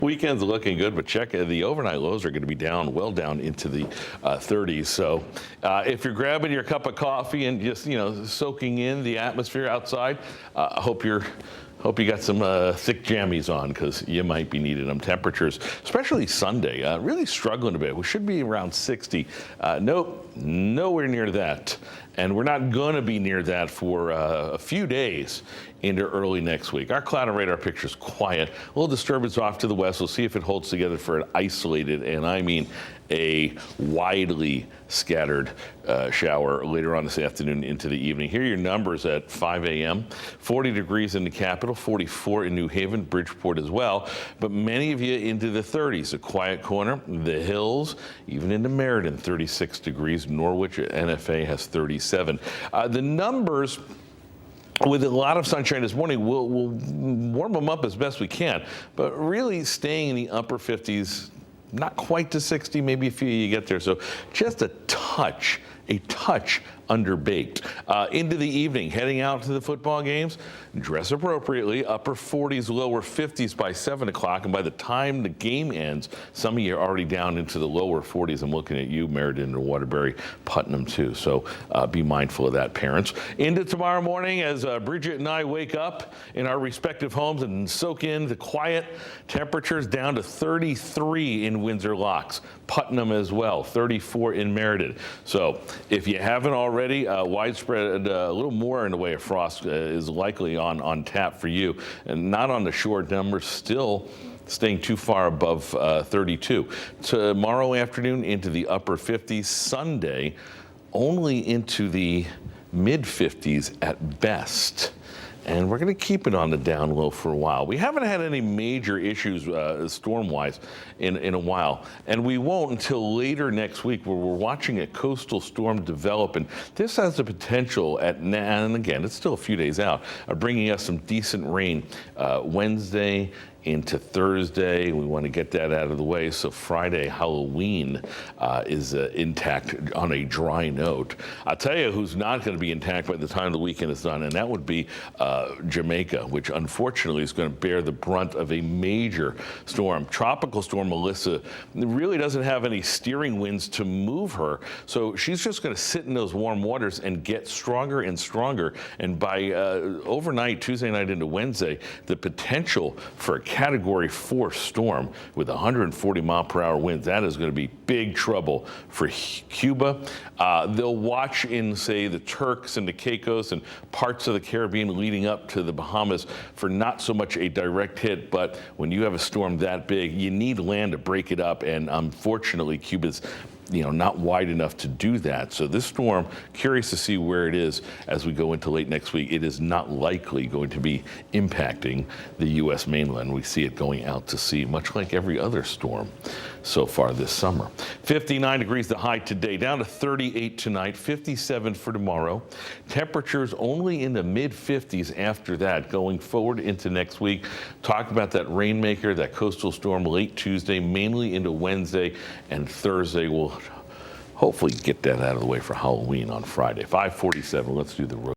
Weekend's looking good, but check the overnight lows are going to be down, well down into the 30s. So if you're grabbing your cup of coffee and just, soaking in the atmosphere outside, hope you got some thick jammies on, because you might be needing them. Temperatures, especially Sunday, really struggling a bit. We should be around 60. Nope, nowhere near that. And we're not going to be near that for a few days into early next week. Our cloud and radar picture is quiet. A little disturbance off to the west. We'll see if it holds together for an isolated, and I mean a widely scattered shower later on this afternoon into the evening. Here are your numbers at 5 a.m. 40 degrees in the capital, 44 in New Haven, Bridgeport as well. But many of you into the 30s. A quiet corner, the hills, even into Meriden, 36 degrees. Norwich at NFA has 37. The numbers, with a lot of sunshine this morning, we'll warm them up as best we can, but really staying in the upper 50s, not quite to 60, maybe a few you get there. So just a touch underbaked. Into the evening, heading out to the football games, dress appropriately. Upper 40s, lower 50s by 7 o'clock. And by the time the game ends, some of you are already down into the lower 40s. I'm looking at you, Meriden and Waterbury, Putnam too. So be mindful of that, parents. Into tomorrow morning, as Bridget and I wake up in our respective homes and soak in the quiet, temperatures down to 33 in Windsor Locks. Putnam as well, 34 in Meriden. So if you haven't already, widespread, a little more in the way of frost is likely on tap for you, and not on the shore. Numbers still staying too far above 32. Tomorrow afternoon into the upper 50s. Sunday only into the mid 50s at best. And we're going to keep it on the down low for a while. We haven't had any major issues storm-wise in a while, and we won't until later next week, where we're watching a coastal storm develop. And this has the potential, and again, it's still a few days out, of bringing us some decent rain Wednesday into Thursday. We want to get that out of the way, so Friday, Halloween, is intact on a dry note. I'll tell you who's not going to be intact by the time the weekend is done, and that would be Jamaica, which unfortunately is going to bear the brunt of a major storm. Tropical storm Melissa really doesn't have any steering winds to move her, so she's just going to sit in those warm waters and get stronger and stronger. And by overnight, Tuesday night into Wednesday, the potential for a Category 4 storm with 140-mile-per-hour winds. That is going to be big trouble for Cuba. They'll watch in, say, the Turks and the Caicos and parts of the Caribbean leading up to the Bahamas for not so much a direct hit, but when you have a storm that big, you need land to break it up, and unfortunately, Cuba's not wide enough to do that. So this storm, curious to see where it is as we go into late next week. It is not likely going to be impacting the U.S. mainland. We see it going out to sea, much like every other storm so far this summer. 59 degrees the high today, down to 38 tonight, 57 for tomorrow. Temperatures only in the mid-50s after that, going forward into next week. Talk about that rainmaker, that coastal storm late Tuesday, mainly into Wednesday, and Thursday will hopefully get that out of the way for Halloween on Friday. 5:47, let's do the road.